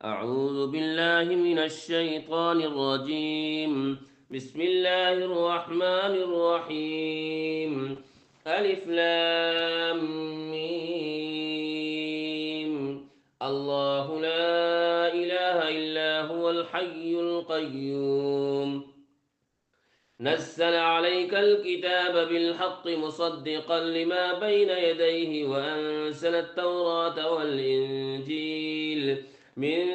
أعوذ بالله من الشيطان الرجيم. بسم الله الرحمن الرحيم. ألف لام ميم. الله لا إله إلا هو الحي القيوم. نزل عليك الكتاب بالحق مصدقا لما بين يديه وأنزل التوراة والإنجيل من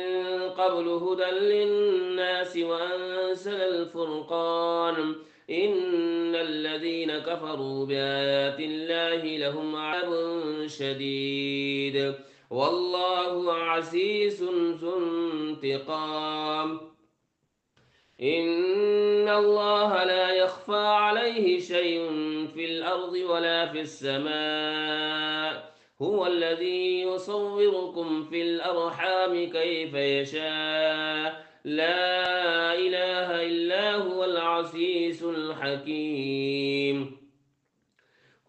قبل هدى للناس وأنزل الفرقان. إن الذين كفروا بآيات الله لهم عذاب شديد والله عزيز ذو انتقام. إن الله لا يخفى عليه شيء في الأرض ولا في السماء. هو الذي يصوركم في الأرحام كيف يشاء. لا إله إلا هو العزيز الحكيم.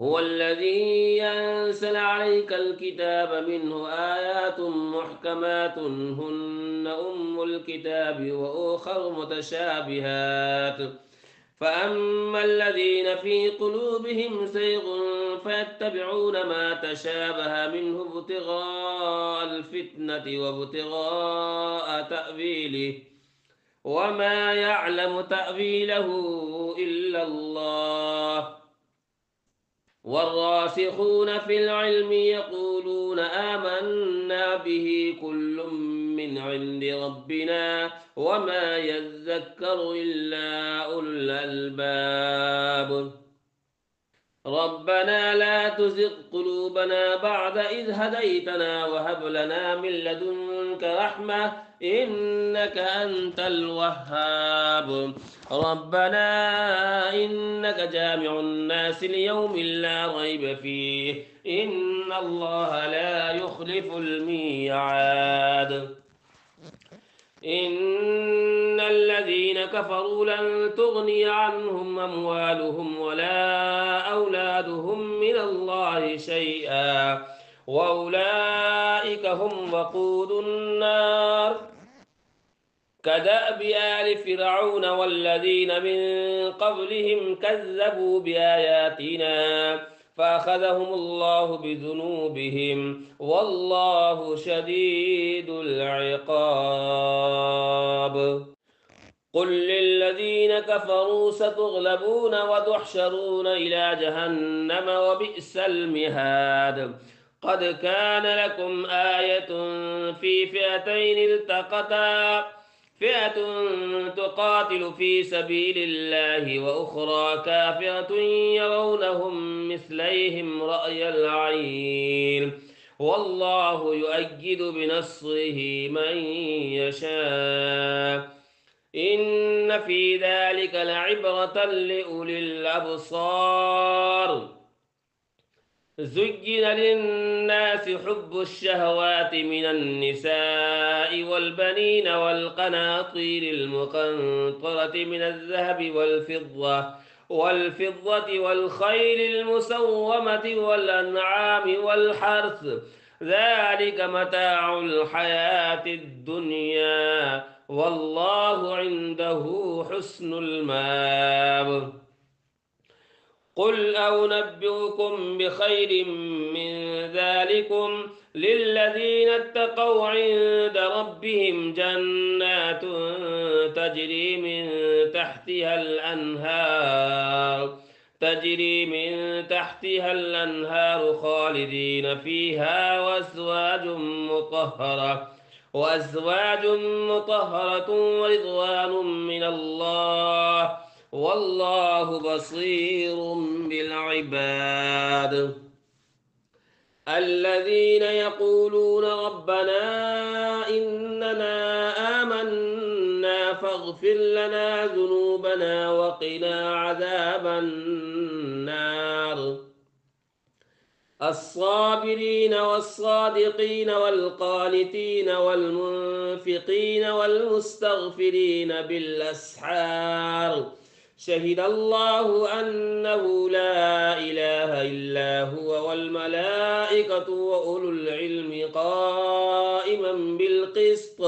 هو الذي أنزل عليك الكتاب منه آيات محكمات هن أم الكتاب وأخر متشابهات. فأما الذين في قلوبهم زيغ فيتبعون ما تشابه منه ابتغاء الفتنة وابتغاء تأويله وما يعلم تأويله إلا الله. والراسخون في العلم يقولون آمنا به كل من عند ربنا وما يذكر إلا أولو الألباب. ربنا لا تزغ قلوبنا بعد إذ هديتنا وهب لنا من لدنك رحمة إنك أنت الوهاب. ربنا إنك جامع الناس ليوم لا ريب فيه إن الله لا يخلف الميعاد. إن الذين كفروا لن تغني عنهم أموالهم ولا أولادهم من الله شيئا وأولئك هم وقود النار. كدأب آل فرعون والذين من قبلهم كذبوا بآياتنا فأخذهم الله بذنوبهم والله شديد العقاب. قل للذين كفروا ستغلبون وتحشرون إلى جهنم وبئس المهاد. قد كان لكم آية في فئتين التقتا فئة تقاتل في سبيل الله وأخرى كافرة يرونهم مثليهم رأي العين والله يؤيد بنصره من يشاء. إن في ذلك لعبرة لأولي الأبصار. زين للناس حب الشهوات من النساء والبنين والقناطير المقنطرة من الذهب والفضة والخيل المسومة والأنعام والحرث ذلك متاع الحياة الدنيا والله عنده حسن المآب. قل أنبئكم بخير من ذلكم للذين اتقوا عند ربهم جنات تجري من تحتها الأنهار خالدين فيها وأزواج مطهرة ورضوان من الله والله بصير بالعباد. الذين يقولون ربنا إننا آمنا فاغفر لنا ذنوبنا وقنا عذاب النار. الصابرين والصادقين والقانتين والمنفقين والمستغفرين بالأسحار شهد الله أنه لا إله إلا هو والملائكة وأولو العلم قائما بالقسط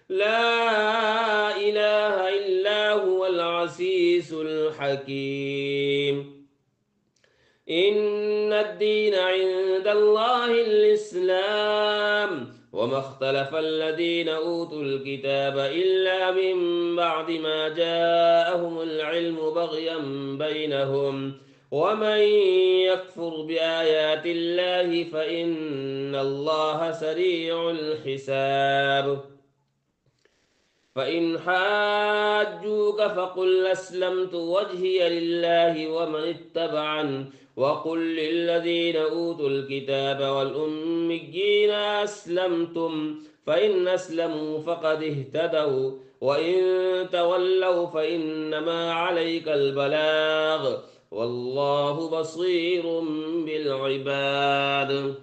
لا إله إلا هو العزيز الحكيم إن الدين عند الله الإسلام وما اختلف الذين أوتوا الكتاب إلا من بعد ما جاءهم العلم بغيا بينهم ومن يكفر بآيات الله فإن الله سريع الحساب فإن حاجوك فقل أسلمت وجهي لله ومن اتبعن وقل للذين أوتوا الكتاب والأميين أسلمتم فإن أسلموا فقد اهتدوا وإن تولوا فإنما عليك البلاغ والله بصير بالعباد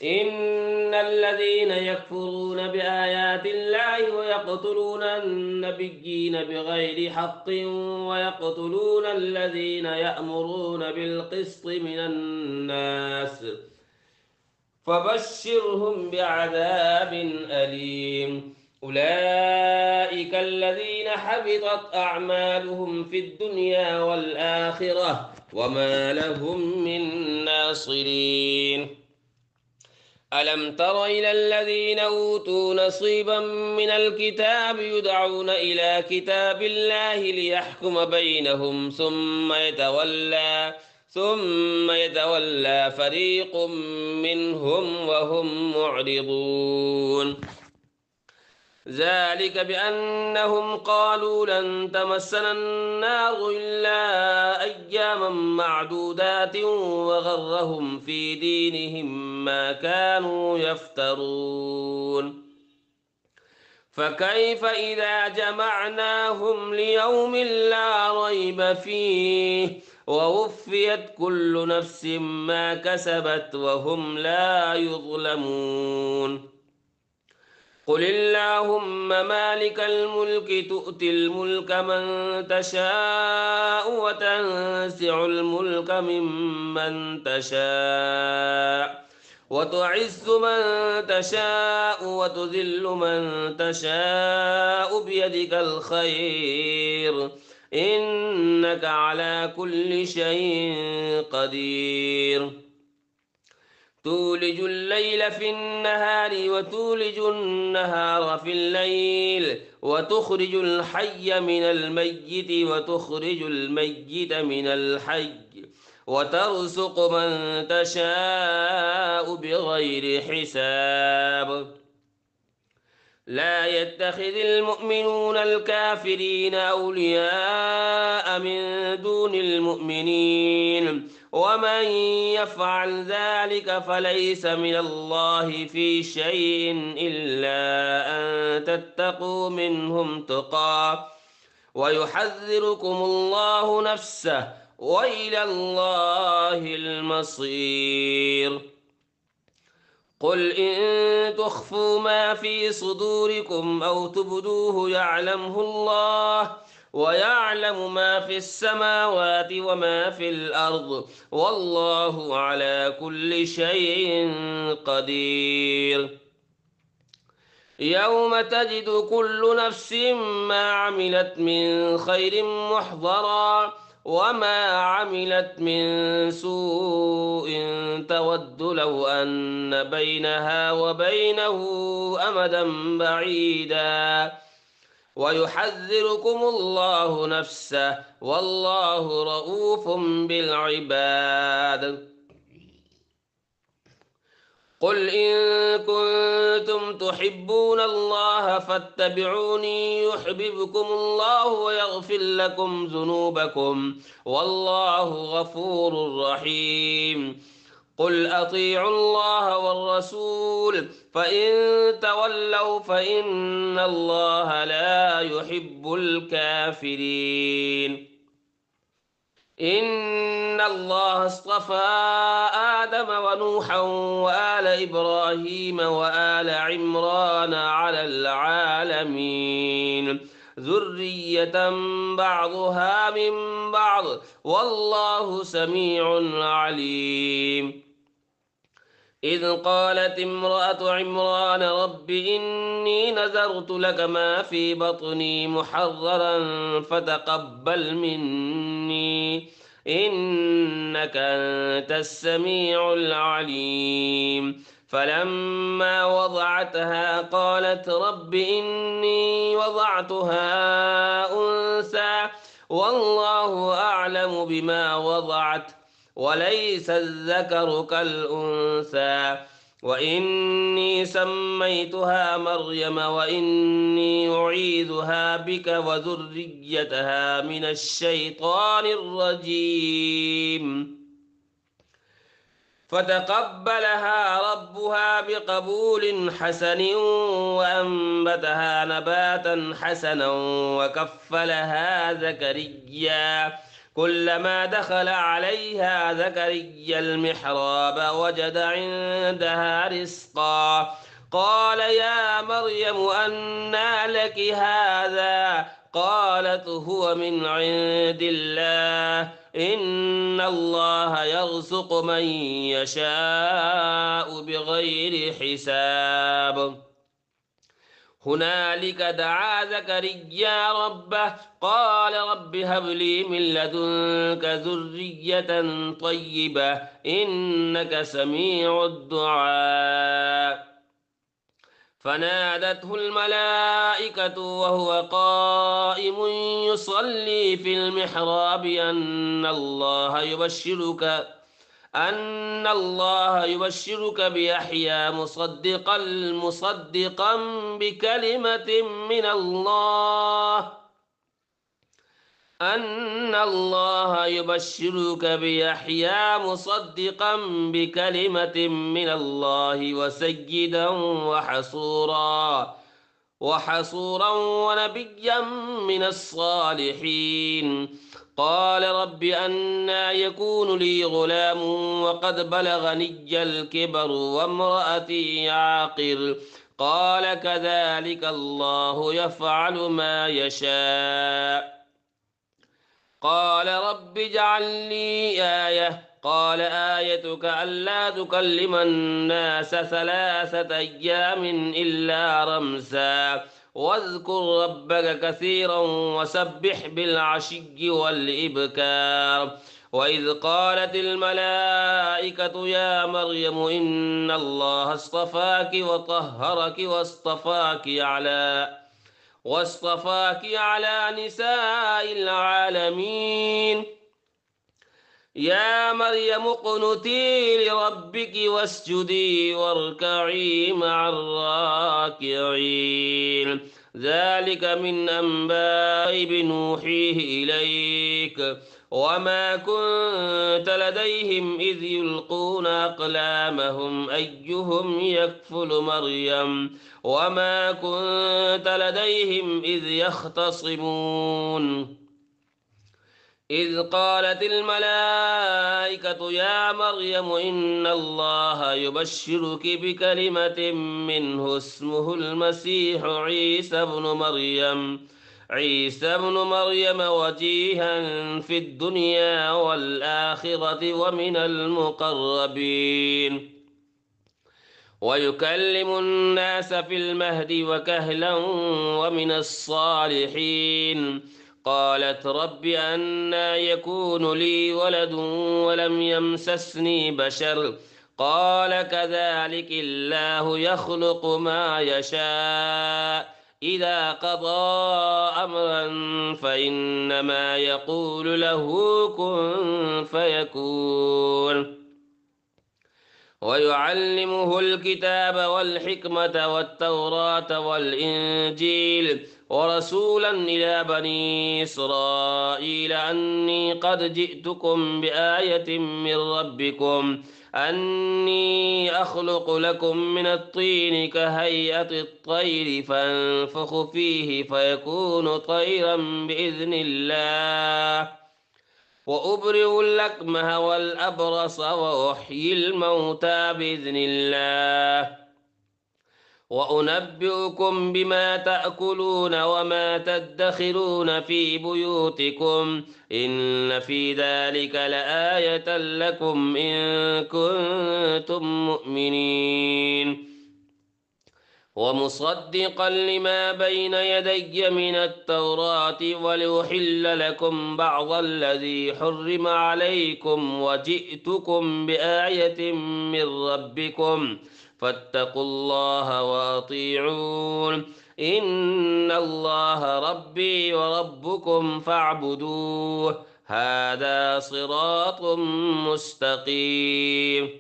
إن الذين يكفرون بآيات الله ويقتلون النبيين بغير حق ويقتلون الذين يأمرون بالقسط من الناس فبشرهم بعذاب أليم أولئك الذين حبطت أعمالهم في الدنيا والآخرة وما لهم من ناصرين ألم تر إلى الذين أوتوا نصيبا من الكتاب يدعون إلى كتاب الله ليحكم بينهم ثم يتولى فريق منهم وهم معرضون ذلك بأنهم قالوا لن تمسنا النار إلا أياما معدودات وغرهم في دينهم ما كانوا يفترون فكيف إذا جمعناهم ليوم لا ريب فيه ووفيت كل نفس ما كسبت وهم لا يظلمون قل اللهم مالك الملك تؤتي الملك من تشاء وتنزع الملك ممن تشاء وتعز من تشاء وتذل من تشاء بيدك الخير إنك على كل شيء قدير تولج الليل في النهار وتولج النهار في الليل وتخرج الحي من الميت وتخرج الميت من الحي وترزق من تشاء بغير حساب لا يتخذ المؤمنون الكافرين أولياء من دون المؤمنين ومن يفعل ذلك فليس من الله في شيء إلا أن تتقوا منهم تقى ويحذركم الله نفسه وإلى الله المصير قل إن تخفوا ما في صدوركم أو تبدوه يعلمه الله ويعلم ما في السماوات وما في الأرض والله على كل شيء قدير يوم تجد كل نفس ما عملت من خير محضرا وما عملت من سوء تود لو أن بينها وبينه أمدا بعيدا ويحذركم الله نفسه والله رؤوف بالعباد قل إن كنتم تحبون الله فاتبعوني يحببكم الله ويغفر لكم ذنوبكم والله غفور رحيم قل أطيعوا الله والرسول فإن تولوا فإن الله لا يحب الكافرين إن الله اصطفى آدم ونوحا وآل إبراهيم وآل عمران على العالمين ذرية بعضها من بعض والله سميع عليم. إذ قالت امرأة عمران رب إني نذرت لك ما في بطني محررا فتقبل مني إنك أنت السميع العليم. فلما وضعتها قالت رب إني وضعتها أنثى والله أعلم بما وضعت وليس الذكر كالأنثى وإني سميتها مريم وإني أعيذها بك وذريتها من الشيطان الرجيم. فتقبلها ربها بقبول حسن وأنبتها نباتا حسنا وكفلها زكريا كلما دخل عليها زكريا المحراب وجد عندها رزقا قال يا مريم أنى لك هذا قالت هو من عند الله إن الله يرزق من يشاء بغير حساب. هنالك دعا زكريا ربه قال رب هب لي من لدنك ذرية طيبة إنك سميع الدعاء. فنادته الملائكة وهو قائم يصلي في المحراب أن الله يبشرك بيحيى مصدقا بكلمة من الله أن الله يبشرك بيحيى مصدقا بكلمة من الله وسيدا وحصورا ونبيا من الصالحين. قال رب أنى يكون لي غلام وقد بلغني الكبر وامرأتي عاقر قال كذلك الله يفعل ما يشاء. قال رب اجعل لي آية قال آيتك ألا تكلم الناس 3 أيام إلا رمزا واذكر ربك كثيرا وسبح بالعشي والإبكار. وإذ قالت الملائكة يا مريم إن الله اصطفاك وطهرك واصطفاك على نساء العالمين. يا مريم اقنتي لربك واسجدي واركعي مع الراكعين. ذلك من أنباء الغيب نوحيه إليك وما كنت لديهم إذ يلقون أقلامهم أيهم يكفل مريم وما كنت لديهم إذ يختصمون. إذ قالت الملائكة يا مريم إن الله يبشرك بكلمة منه اسمه المسيح عيسى بن مريم وجيها في الدنيا والآخرة ومن المقربين ويكلم الناس في المهد وكهلا ومن الصالحين. قالت رب أنى يكون لي ولد ولم يمسسني بشر قال كذلك الله يخلق ما يشاء إذا قضى أمرا فإنما يقول له كن فيكون. ويعلمه الكتاب والحكمة والتوراة والإنجيل ورسولا إلى بني إسرائيل أني قد جئتكم بآية من ربكم أني أخلق لكم من الطين كهيئة الطير فانفخ فيه فيكون طيرا بإذن الله وأبرئ الأكمه والأبرص وأحيي الموتى بإذن الله وأنبئكم بما تأكلون وما تدخرون في بيوتكم إن في ذلك لآية لكم إن كنتم مؤمنين ومصدقا لما بين يدي من التوراة ولأحل لكم بعض الذي حرم عليكم وجئتكم بآية من ربكم فاتقوا الله وأطيعون إن الله ربي وربكم فاعبدوه هذا صراط مستقيم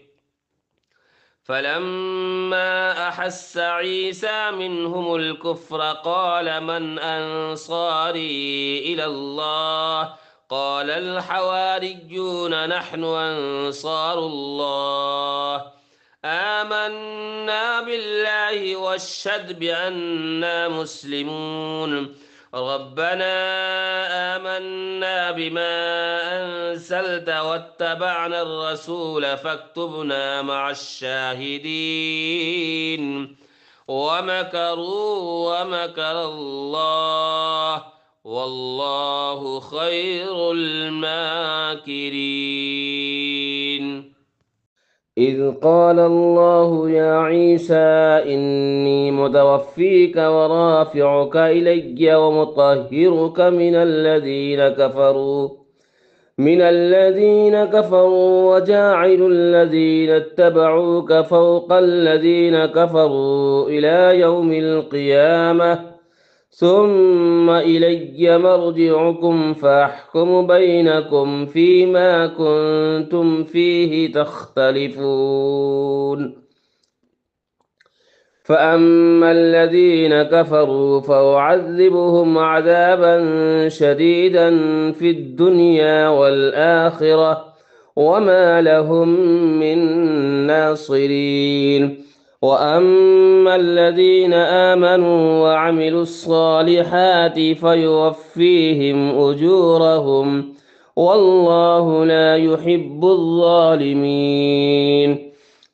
فلما أحس عيسى منهم الكفر قال من أنصاري إلى الله قال الحواريون نحن أنصار الله آمنا بالله واشهد بأننا مسلمون ربنا آمنا بما أنزلت واتبعنا الرسول فاكتبنا مع الشاهدين ومكروا ومكر الله والله خير الماكرين إذ قال الله يا عيسى إني متوفيك ورافعك إلي ومطهرك من الذين كفروا وجاعل الذين اتبعوك فوق الذين كفروا إلى يوم القيامة ثم إلي مرجعكم فأحكم بينكم فيما كنتم فيه تختلفون فأما الذين كفروا فأعذبهم عذابا شديدا في الدنيا والآخرة وما لهم من ناصرين وأما الذين آمنوا وعملوا الصالحات فيوفيهم أجورهم والله لا يحب الظالمين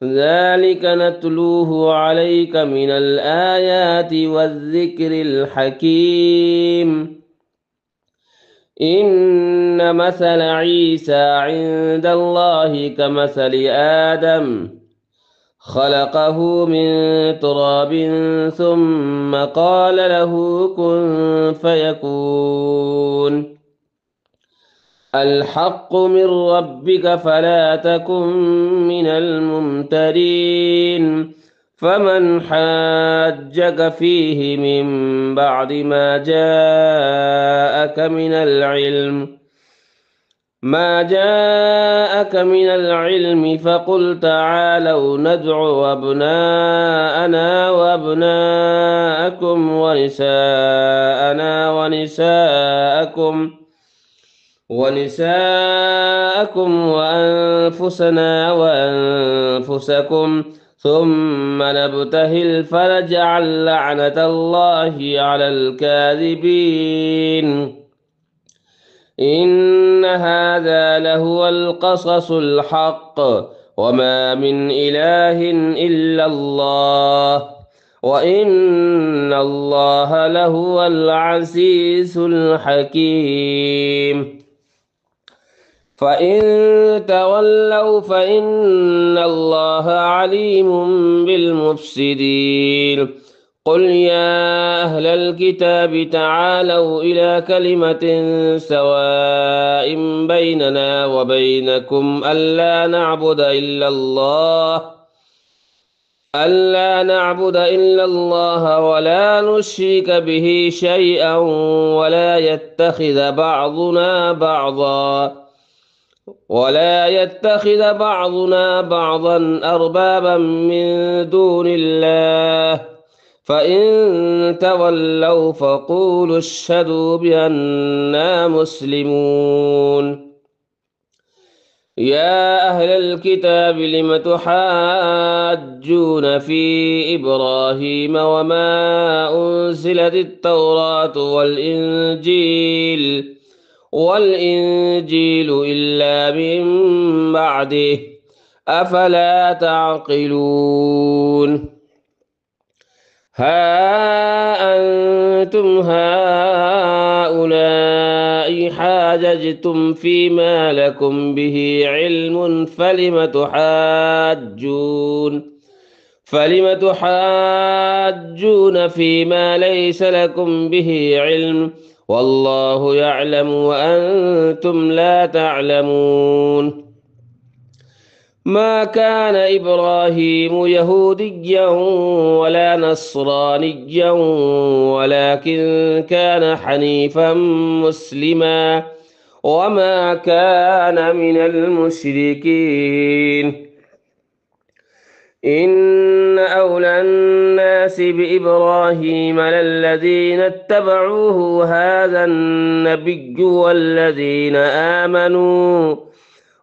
ذلك نتلوه عليك من الآيات والذكر الحكيم إن مثل عيسى عند الله كمثل آدم خلقه من تراب ثم قال له كن فيكون الحق من ربك فلا تكن من الممترين فمن حاجك فيه من بعد ما جاءك من العلم فقل تعالوا ندع أبناءنا وأبناءكم ونساءنا ونساءكم وأنفسنا وأنفسكم ثم نبتهل فنجعل لعنة الله على الكاذبين إن هذا لهو القصص الحق وما من إله إلا الله وإن الله لهو العزيز الحكيم فإن تولوا فإن الله عليم بالمفسدين قل يا أهل الكتاب تعالوا إلى كلمة سواء بيننا وبينكم ألا نعبد إلا الله ولا نشرك به شيئا ولا يتخذ بعضنا بعضا أربابا من دون الله فإن تولوا فقولوا اشهدوا بأننا مسلمون يا أهل الكتاب لم تحاجون في إبراهيم وما أنزلت التوراة والإنجيل إلا من بعده أفلا تعقلون ها أنتم هؤلاء حاججتم فيما لكم به علم فلم تحاجون فيما ليس لكم به علم والله يعلم وأنتم لا تعلمون ما كان إبراهيم يهوديا ولا نصرانيا ولكن كان حنيفا مسلما وما كان من المشركين إن أولى الناس بإبراهيم للذين اتبعوه هذا النبي والذين آمنوا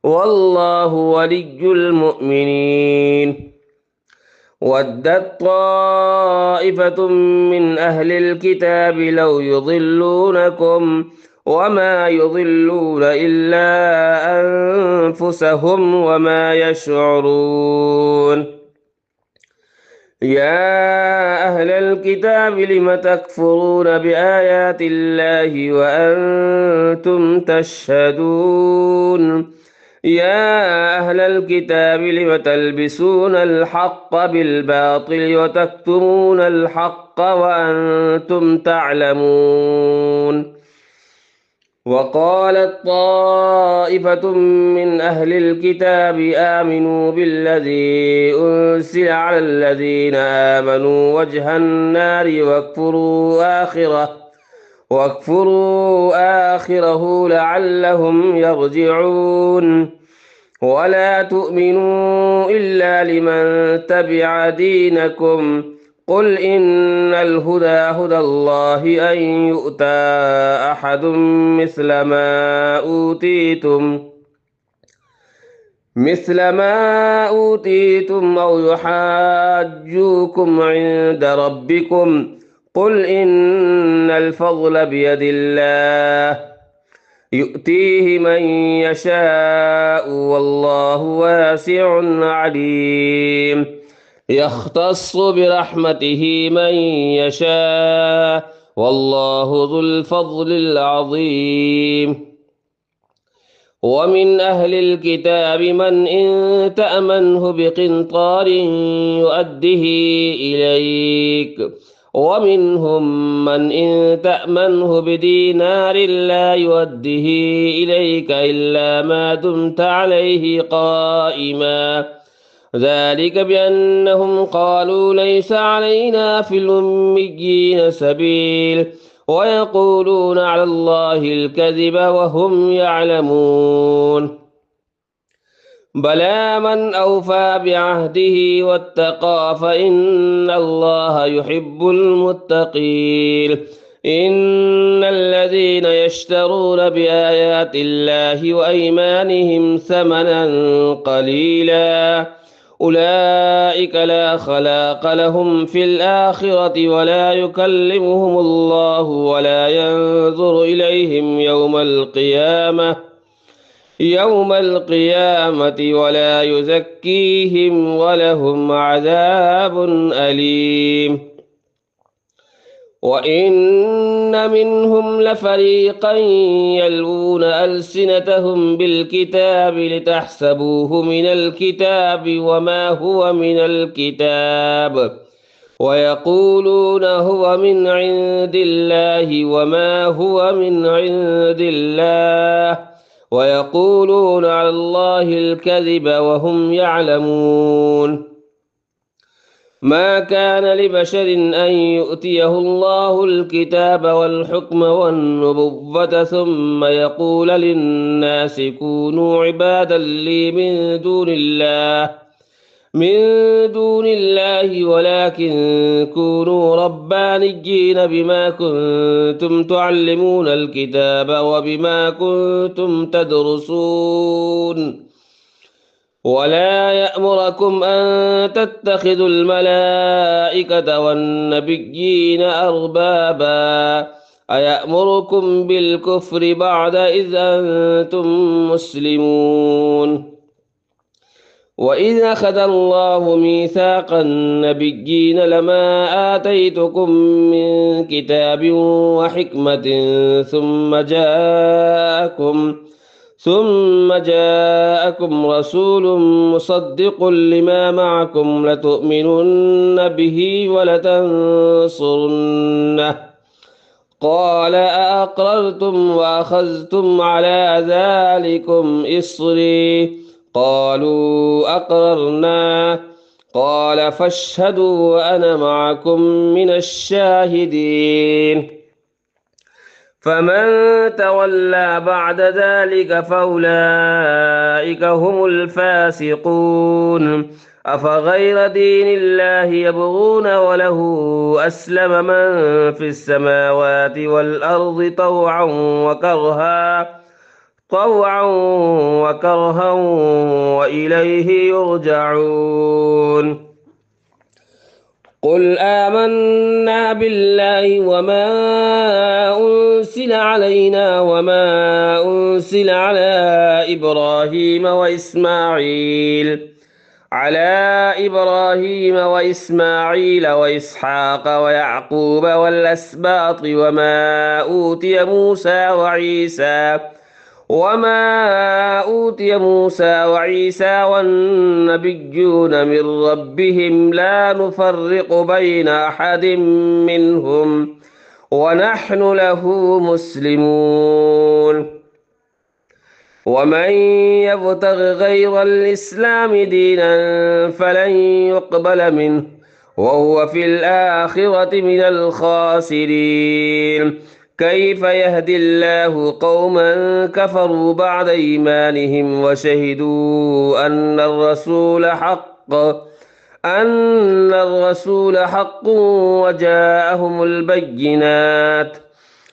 والله ولي المؤمنين ودت طائفة من أهل الكتاب لو يضلونكم وما يضلون إلا أنفسهم وما يشعرون يا أهل الكتاب لم تكفرون بآيات الله وأنتم تشهدون يا أهل الكتاب لم تلبسون الحق بالباطل وتكتمون الحق وأنتم تعلمون وقالت طائفة من أهل الكتاب آمنوا بالذي أنزل على الذين آمنوا وجه النار واكفروا آخره لعلهم يرجعون ولا تؤمنوا إلا لمن تبع دينكم قل إن الهدى هدى الله أن يؤتى أحد مثل ما أوتيتم أو يحاجوكم عند ربكم قل إن الفضل بيد الله يؤتيه من يشاء والله واسع عليم يختص برحمته من يشاء والله ذو الفضل العظيم ومن أهل الكتاب من إن تأمنه بقنطار يؤده إليك ومنهم من إن تأمنه بدينار لا يؤده إليك إلا ما دمت عليه قائما ذلك بأنهم قالوا ليس علينا في الأميين سبيل ويقولون على الله الكذب وهم يعلمون بلى من أوفى بعهده واتقى فإن الله يحب المتقين إن الذين يشترون بآيات الله وأيمانهم ثمنا قليلا أولئك لا خلاق لهم في الآخرة ولا يكلمهم الله ولا ينظر إليهم يوم القيامة ولا يزكيهم ولهم عذاب أليم وإن منهم لفريقا يلوون ألسنتهم بالكتاب لتحسبوه من الكتاب وما هو من الكتاب ويقولون هو من عند الله وما هو من عند الله ويقولون على الله الكذب وهم يعلمون ما كان لبشر أن يؤتيه الله الكتاب والحكم والنبوة ثم يقول للناس كونوا عبادا لي من دون الله ولكن كونوا ربانيين بما كنتم تعلمون الكتاب وبما كنتم تدرسون ولا يأمركم أن تتخذوا الملائكة والنبيين أربابا أيأمركم بالكفر بعد إذ أنتم مسلمون وإذ أخذ الله ميثاق النبيين لما آتيتكم من كتاب وحكمة ثم جاءكم رسول مصدق لما معكم لتؤمنن به ولتنصرنه قال أأقررتم وأخذتم على ذلكم إصري قالوا أقررنا قال فاشهدوا وأنا معكم من الشاهدين فمن تولى بعد ذلك فأولئك هم الفاسقون أفغير دين الله يبغون وله أسلم من في السماوات والأرض طوعا وكرها وإليه يرجعون قل آمنا بالله وما أنزل علينا وما أنزل على إبراهيم وإسماعيل وإسحاق ويعقوب والأسباط وما أوتي موسى وعيسى والنبيون من ربهم لا نفرق بين أحد منهم ونحن له مسلمون ومن يبتغ غير الإسلام دينا فلن يقبل منه وهو في الآخرة من الخاسرين كيف يهدي الله قوما كفروا بعد إيمانهم وشهدوا أن الرسول حق وجاءهم البينات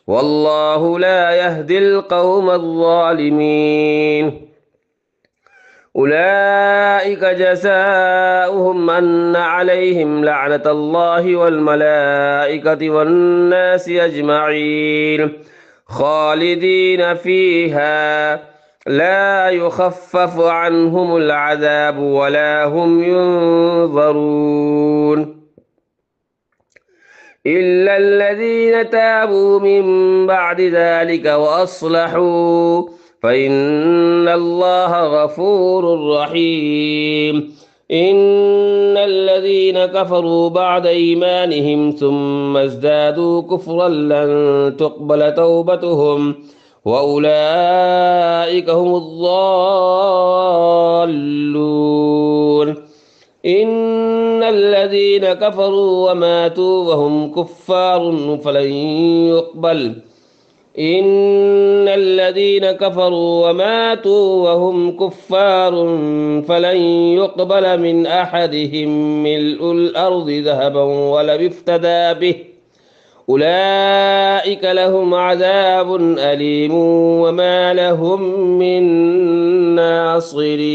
والله لا يهدي القوم الظالمين أولئك جزاؤهم أن عليهم لعنة الله والملائكة والناس أجمعين خالدين فيها لا يخفف عنهم العذاب ولا هم ينظرون إلا الذين تابوا من بعد ذلك وأصلحوا فإن الله غفور رحيم إن الذين كفروا بعد إيمانهم ثم ازدادوا كفرا لن تقبل توبتهم وأولئك هم الضالون إن الذين كفروا وماتوا وهم كفار فلن يقبل من أحدهم ملء الأرض ذهبا ولو افتدى به أولئك لهم عذاب أليم وما لهم من ناصرين